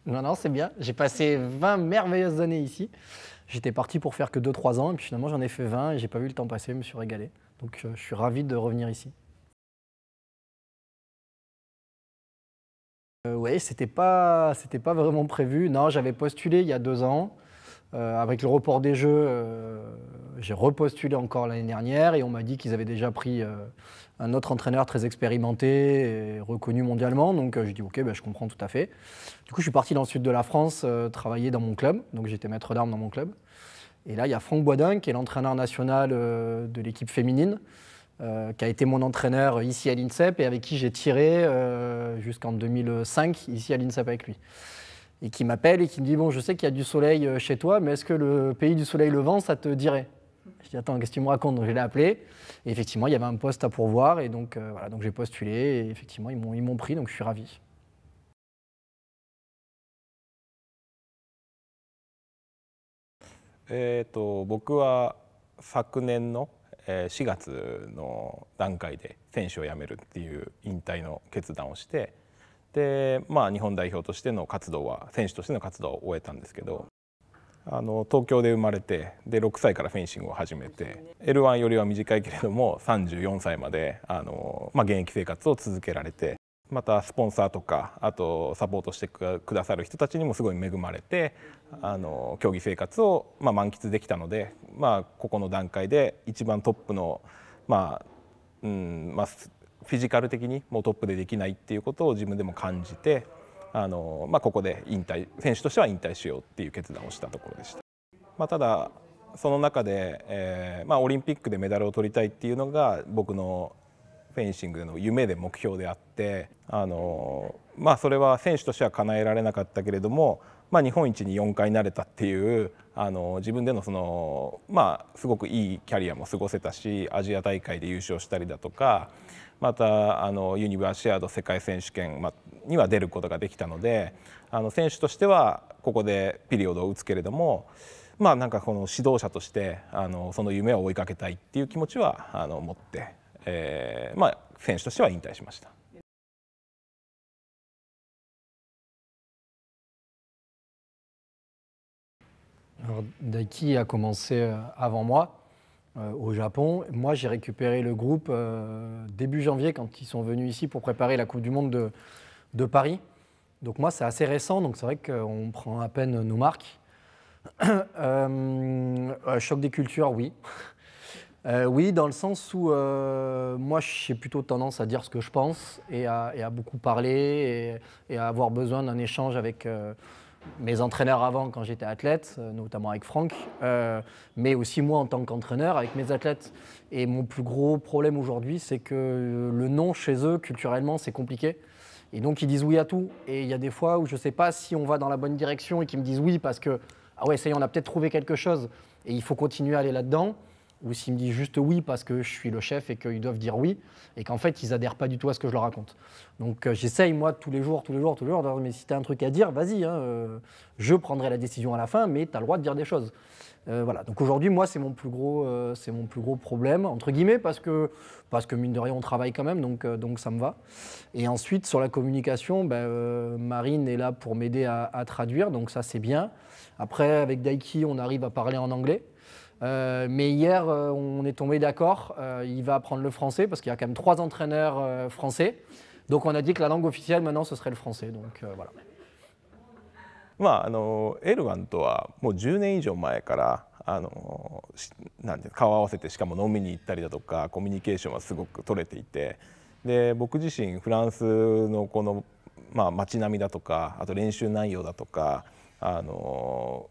Non, non, c'est bien. J'ai passé 20 merveilleuses années ici. J'étais parti pour faire que 2, 3 ans, et puis finalement j'en ai fait 20 et j'ai pas vu le temps passer, je me suis régalé. Donc je suis ravi de revenir ici. Ouais, c'était pas vraiment prévu. Non, j'avais postulé il y a 2 ans. Avec le report des Jeux, j'ai repostulé encore l'année dernière et on m'a dit qu'ils avaient déjà pris un autre entraîneur très expérimenté et reconnu mondialement. Donc j'ai dit OK, ben, je comprends tout à fait. Du coup, je suis parti dans le sud de la France travailler dans mon club. Donc j'étais maître d'armes dans mon club. Et là, il y a Franck Boisdin, qui est l'entraîneur national de l'équipe féminine, qui a été mon entraîneur ici à l'INSEP et avec qui j'ai tiré jusqu'en 2005 ici à l'INSEP avec lui. Et qui m'appelle et qui me dit bon, je sais qu'il y a du soleil chez toi, mais est-ce que le pays du soleil levant, ça te dirait? Je dis attends, qu'est-ce que tu me racontes? Donc je l'ai appelé et effectivement, il y avait un poste à pourvoir et donc voilà, donc j'ai postulé et effectivement, ils m'ont pris, donc je suis ravi. 僕は昨年の4月の段階で選手を辞めるっていう引退の決断をしてで、日本代表としての活動は選手としての活動を終えたんですけど東京で生まれてで6歳からフェンシングを始めて L1 よりは短いけれども34歳まで現役生活を続けられてまたスポンサーとかあとサポートしてくださる人たちにもすごい恵まれて競技生活を満喫できたので、ここの段階で一番トップのフィジカル的にもうトップでできないっていうことを自分でも感じてここで選手としては引退しようっていう決断をしたところでした。ただその中で、オリンピックでメダルを取りたいっていうのが僕のフェンシングの夢で目標であってそれは選手としては叶えられなかったけれども、日本一に4回なれたっていう自分でのすごくいいキャリアも過ごせたしアジア大会で優勝したりだとかまたユニバーシアード世界選手権には出ることができたので選手としてはここでピリオドを打つけれどもなんかこの指導者としてその夢を追いかけたいっていう気持ちは持って、選手としては引退しました。Alors, Daiki a commencé avant moi au Japon. Moi, j'ai récupéré le groupe début janvier quand ils sont venus ici pour préparer la Coupe du Monde de Paris. Donc moi, c'est assez récent, donc c'est vrai qu'on prend à peine nos marques. Choc des cultures, oui. Oui, dans le sens où moi, j'ai plutôt tendance à dire ce que je pense et à beaucoup parler et à avoir besoin d'un échange avec mes entraîneurs avant quand j'étais athlète, notamment avec Franck, mais aussi moi en tant qu'entraîneur avec mes athlètes. Et mon plus gros problème aujourd'hui, c'est que le non chez eux, culturellement, c'est compliqué. Et donc ils disent oui à tout. Et il y a des fois où je ne sais pas si on va dans la bonne direction et qu'ils me disent oui parce que, ah ouais, ça y est, on a peut-être trouvé quelque chose et il faut continuer à aller là-dedans. Ou s'ils me disent juste oui parce que je suis le chef et qu'ils doivent dire oui, et qu'en fait ils adhèrent pas du tout à ce que je leur raconte. Donc j'essaye moi tous les jours, de dire mais si tu as un truc à dire, vas-y, hein, je prendrai la décision à la fin, mais tu as le droit de dire des choses. Voilà, donc aujourd'hui moi c'est mon plus gros problème, entre guillemets, parce que mine de rien on travaille quand même, donc ça me va. Et ensuite sur la communication, Marine est là pour m'aider à traduire, donc ça c'est bien. Après avec Daiki on arrive à parler en anglais. Mais hier, on est tombé d'accord, il va apprendre le français parce qu'il y a quand même 3 entraîneurs français. Donc on a dit que la langue officielle maintenant ce serait le français. Donc voilà. L1 とはもう10年以上前からなんて顔合わせてしかも飲みに行ったりだとかコミュニケーションはすごく取れていてで僕自身フランスのこの街並みだとかあと練習内容だとか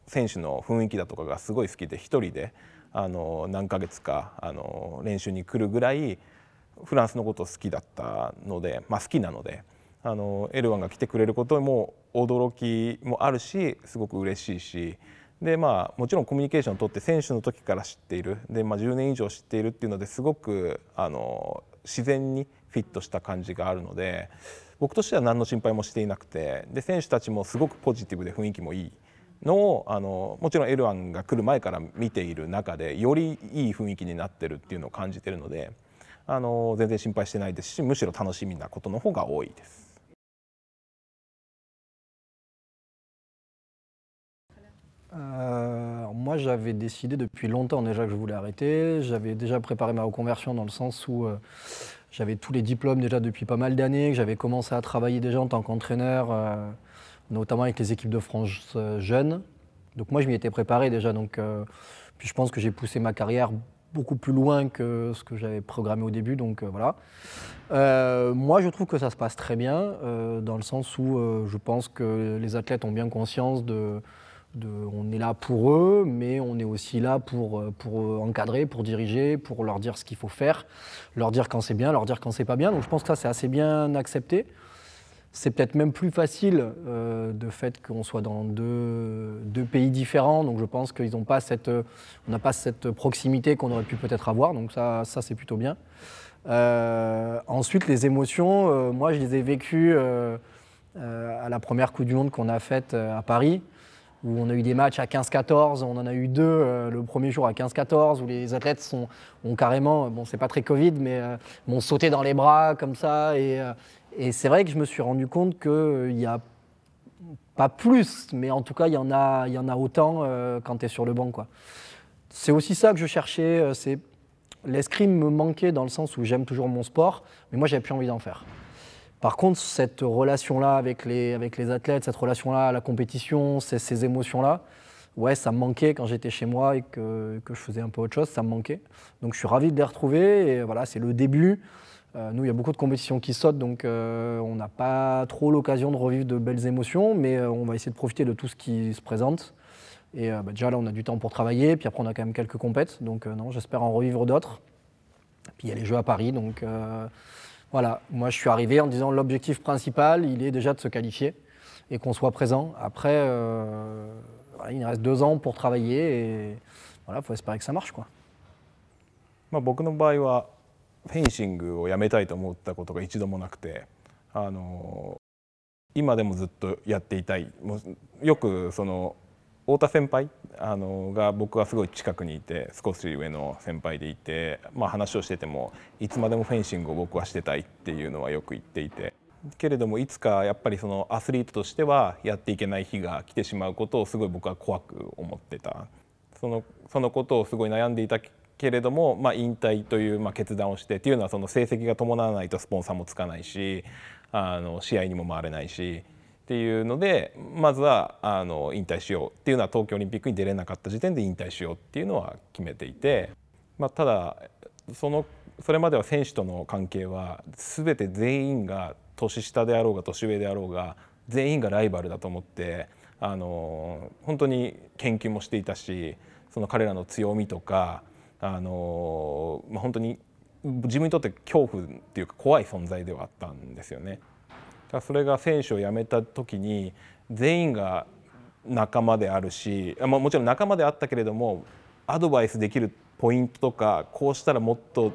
選手の雰囲気だとかがすごい好きで一人で何ヶ月か練習に来るぐらいフランスのこと好きだったので、好きなのでL1が来てくれることも驚きもあるしすごく嬉しいしで、もちろんコミュニケーションを取って選手の時から知っているで、10年以上知っているっていうのですごく自然にフィットした感じがあるので。僕としては何の心配もしていなくてで選手たちもすごくポジティブで雰囲気もいいのをもちろんL1が来る前から見ている中でよりいい雰囲気になってるっていうのを感じてるので全然心配してないですしむしろ楽しみなことの方が多いです。Moi, j'avais décidé depuis longtemps déjà que je voulais arrêter. J'avais déjà préparé ma reconversion dans le sens où j'avais tous les diplômes déjà depuis pas mal d'années, que j'avais commencé à travailler déjà en tant qu'entraîneur, notamment avec les équipes de France jeunes. Donc moi, je m'y étais préparé déjà. Puis je pense que j'ai poussé ma carrière beaucoup plus loin que ce que j'avais programmé au début. Donc voilà. Moi, je trouve que ça se passe très bien, dans le sens où je pense que les athlètes ont bien conscience on est là pour eux, mais on est aussi là pour encadrer, pour diriger, pour leur dire ce qu'il faut faire, leur dire quand c'est bien, leur dire quand c'est pas bien. Donc je pense que ça, c'est assez bien accepté. C'est peut-être même plus facile de fait qu'on soit dans deux pays différents. Donc je pense qu'on n'a pas cette proximité qu'on aurait pu peut-être avoir. Donc ça c'est plutôt bien. Ensuite, les émotions, moi je les ai vécues à la première Coupe du Monde qu'on a faite à Paris, où on a eu des matchs à 15-14, on en a eu deux le premier jour à 15-14, où les athlètes ont carrément, bon c'est pas très Covid, mais m'ont sauté dans les bras comme ça. Et c'est vrai que je me suis rendu compte qu'il n'y a pas plus, mais en tout cas il y en a autant quand tu es sur le banc, quoi. C'est aussi ça que je cherchais, l'escrime me manquait dans le sens où j'aime toujours mon sport, mais moi j'avais plus envie d'en faire. Par contre, cette relation-là avec les athlètes, cette relation-là à la compétition, ces émotions-là, ouais, ça me manquait quand j'étais chez moi et que je faisais un peu autre chose, ça me manquait. Donc je suis ravi de les retrouver et voilà, c'est le début. Nous, il y a beaucoup de compétitions qui sautent, donc on n'a pas trop l'occasion de revivre de belles émotions, mais on va essayer de profiter de tout ce qui se présente. Et déjà là, on a du temps pour travailler, puis après on a quand même quelques compètes, donc non, j'espère en revivre d'autres. Puis il y a les Jeux à Paris, donc voilà, moi je suis arrivé en disant l'objectif principal, il est déjà de se qualifier et qu'on soit présent. Après, voilà, il nous reste 2 ans pour travailler et voilà, il faut espérer que ça marche, quoi. 僕の場合はフェンシングをやめたいと思ったことが一度もなくて、今でもずっとやっていたい。もうよくその太田先輩が僕はすごい近くにいて、少し上の先輩でいて、まあ、話をしててもいつまでもフェンシングを僕はしてたいっていうのはよく言っていて、けれどもいつかやっぱりそのアスリートとしてはやっていけない日が来てしまうことをすごい僕は怖く思ってた。そのことをすごい悩んでいたけれども、まあ、引退というまあ決断をしてっていうのはその成績が伴わないとスポンサーもつかないし、試合にも回れないしっていうので、まずは引退しようっていうのは東京オリンピックに出れなかった時点で引退しようっていうのは決めていて、まあ、ただそれまでは選手との関係は全て全員が年下であろうが年上であろうが全員がライバルだと思って本当に研究もしていたし、その彼らの強みとかまあ、本当に自分にとって恐怖っていうか怖い存在ではあったんですよね。それが選手を辞めた時に全員が仲間であるし、もちろん仲間であったけれどもアドバイスできるポイントとかこうしたらもっと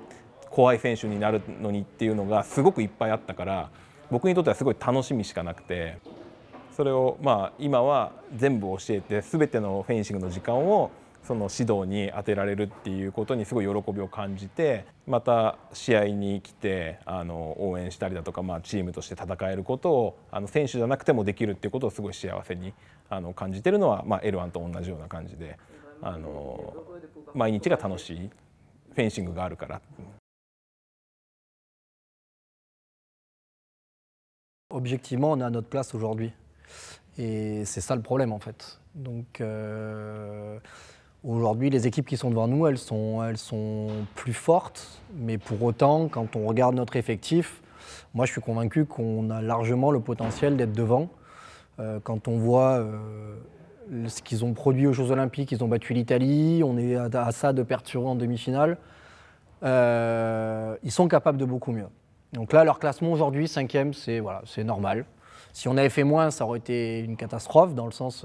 怖い選手になるのにっていうのがすごくいっぱいあったから、僕にとってはすごい楽しみしかなくて、それをまあ今は全部教えて全てのフェンシングの時間をその指導に当てられるっていうことにすごい喜びを感じて、また試合に来て応援したりだとか、まあ、チームとして戦えることを選手じゃなくてもできるっていうことをすごい幸せに感じてるのは、まあ、L1 と同じような感じで毎日が楽しいフェンシングがあるから。Objectivement, on est à notre place aujourd'hui. Et c'est ça le problème en fait. Donc aujourd'hui, les équipes qui sont devant nous, elles sont plus fortes. Mais pour autant, quand on regarde notre effectif, moi je suis convaincu qu'on a largement le potentiel d'être devant. Quand on voit ce qu'ils ont produit aux Jeux Olympiques, ils ont battu l'Italie, on est à ça de perdre sur eux en demi-finale. Ils sont capables de beaucoup mieux. Donc là, leur classement aujourd'hui, 5e, c'est normal. Si on avait fait moins, ça aurait été une catastrophe dans le sens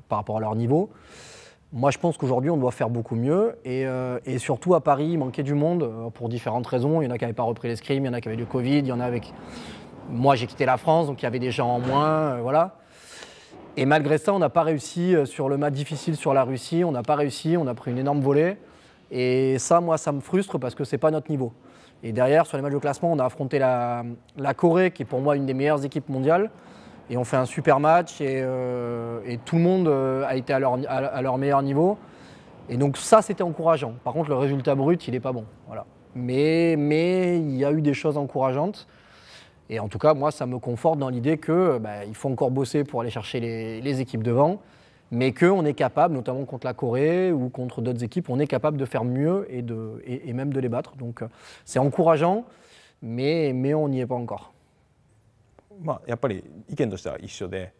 par rapport à leur niveau. Moi, je pense qu'aujourd'hui, on doit faire beaucoup mieux. Et surtout, à Paris, il manquait du monde pour différentes raisons. Il y en a qui n'avaient pas repris l'escrime, il y en a qui avaient du Covid, il y en a avec... Moi, j'ai quitté la France, donc il y avait des gens en moins, voilà. Et malgré ça, on n'a pas réussi sur le match difficile sur la Russie. On n'a pas réussi, on a pris une énorme volée. Et ça, moi, ça me frustre parce que ce n'est pas notre niveau. Et derrière, sur les matchs de classement, on a affronté la Corée, qui est pour moi une des meilleures équipes mondiales. et on fait un super match et tout le monde a été à leur meilleur niveau. Et donc ça, c'était encourageant. Par contre, le résultat brut, il n'est pas bon. Voilà. Mais il y a eu des choses encourageantes. Et en tout cas, moi, ça me conforte dans l'idée qu'il faut encore bosser pour aller chercher les équipes devant, mais qu'on est capable, notamment contre la Corée ou contre d'autres équipes, on est capable de faire mieux et même de les battre. Donc c'est encourageant, mais on n'y est pas encore. まあ、やっぱり意見としては一緒で、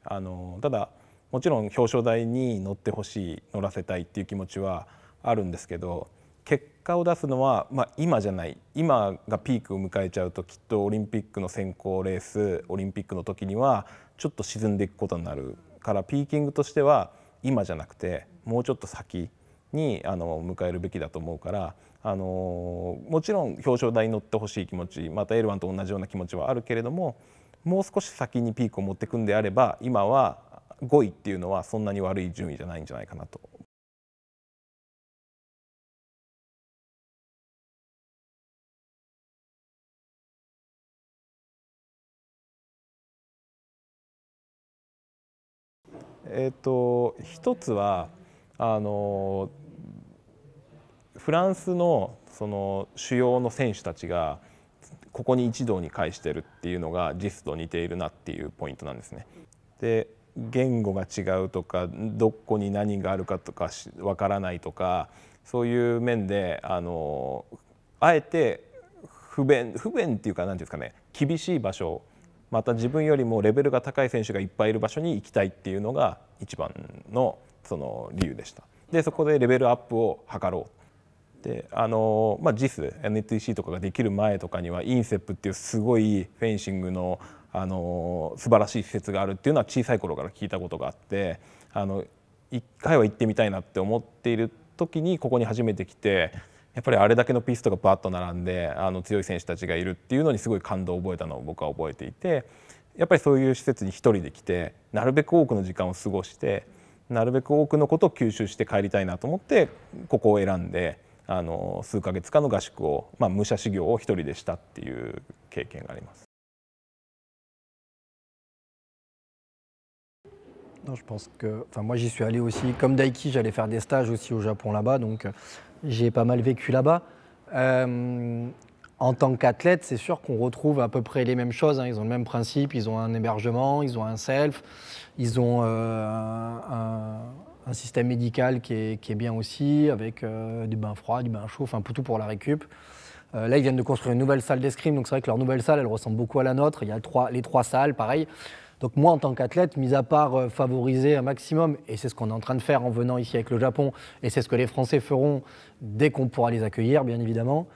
ただもちろん表彰台に乗ってほしい、乗らせたいっていう気持ちはあるんですけど、結果を出すのは、まあ、今じゃない、今がピークを迎えちゃうときっとオリンピックの選考レース、オリンピックの時にはちょっと沈んでいくことになるから、ピーキングとしては今じゃなくてもうちょっと先に迎えるべきだと思うから、もちろん表彰台に乗ってほしい気持ち、またエルワンと同じような気持ちはあるけれども、もう少し先にピークを持っていくんであれば、今は5位っていうのはそんなに悪い順位じゃないんじゃないかなと。一つはフランスのその主要の選手たちがここに一堂に会してるっていうのが実と似ているなっていうポイントなんですね。で言語が違うとかどこに何があるかとかわからないとかそういう面であえて不便っていうか何ていうんですかね、厳しい場所、また自分よりもレベルが高い選手がいっぱいいる場所に行きたいっていうのが一番のその理由でした。でそこでレベルアップを図ろう。でJIS、NTC とかができる前とかにはインセップっていうすごいフェンシングの素晴らしい施設があるっていうのは小さい頃から聞いたことがあって、一回は行ってみたいなって思っている時にここに初めて来て、やっぱりあれだけのピストがバッと並んで強い選手たちがいるっていうのにすごい感動を覚えたのを僕は覚えていて、やっぱりそういう施設に一人で来てなるべく多くの時間を過ごしてなるべく多くのことを吸収して帰りたいなと思ってここを選んで数ヶ月間の合宿を、武者修行を一人でしたっていう経験があります。Non, je pense que, enfin moi j'y suis allé aussi, comme Daiki, j'allais faire des stages aussi au Japon là-bas, donc j'ai pas mal vécu là-bas. En tant qu'athlète, c'est sûr qu'on retrouve à peu près les mêmes choses, hein. Ils ont le même principe, ils ont un hébergement, ils ont un self, ils ont un système médical qui est bien aussi, avec du bain froid, du bain chaud, enfin tout pour la récup. Là, ils viennent de construire une nouvelle salle d'escrime, donc c'est vrai que leur nouvelle salle, elle ressemble beaucoup à la nôtre. Il y a les trois salles, pareil. Donc moi, en tant qu'athlète, mis à part favoriser un maximum, et c'est ce qu'on est en train de faire en venant ici avec le Japon, et c'est ce que les Français feront dès qu'on pourra les accueillir, bien évidemment.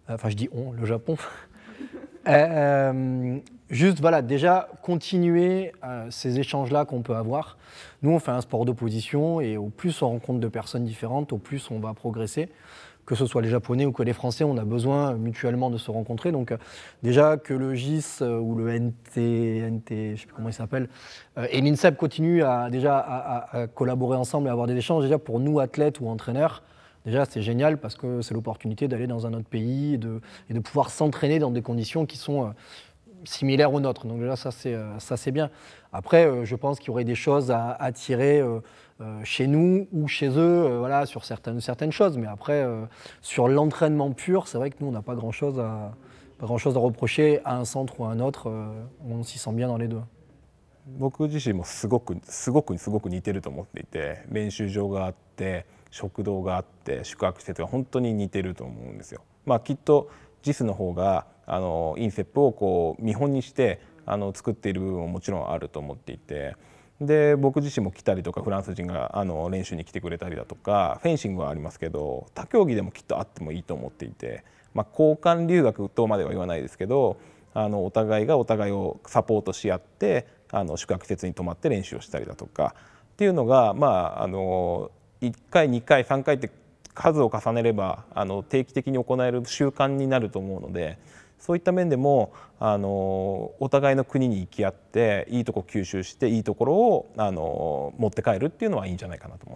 Enfin, je dis on, le Japon. Juste, voilà, déjà, continuer ces échanges-là qu'on peut avoir. Nous, on fait un sport d'opposition, et au plus on rencontre de personnes différentes, au plus on va progresser. Que ce soit les Japonais ou que les Français, on a besoin mutuellement de se rencontrer. Donc déjà que le GIS ou le NT, je ne sais plus comment il s'appelle, et l'INSEP continuent à collaborer ensemble et à avoir des échanges, déjà pour nous, athlètes ou entraîneurs, déjà c'est génial parce que c'est l'opportunité d'aller dans un autre pays et de pouvoir s'entraîner dans des conditions qui sont similaires aux nôtres. Donc déjà ça c'est bien. Après, je pense qu'il y aurait des choses à attirer chez nous ou chez eux, voilà, sur certaines choses. Mais après, sur l'entraînement pur, c'est vrai que nous, on n'a pas grand-chose à reprocher à un centre ou à un autre. On s'y sent bien dans les deux. 僕自身もすごく似てると思っていて、練習場があって食堂があって宿泊施設が本当に似てると思うんですよ。きっとJISの方がインセップをこう見本にして作っている部分ももちろんあると思っていて、で僕自身も来たりとかフランス人が練習に来てくれたりだとか、フェンシングはありますけど他競技でもきっとあってもいいと思っていて、交換留学とまでは言わないですけどお互いがお互いをサポートし合って宿泊施設に泊まって練習をしたりだとかっていうのが1回2回3回って数を重ねれば定期的に行える習慣になると思うので、そういった面でもお互いの国に行き合っていいとこ吸収していいところを持って帰るっていうのはいいんじゃないかなと思います。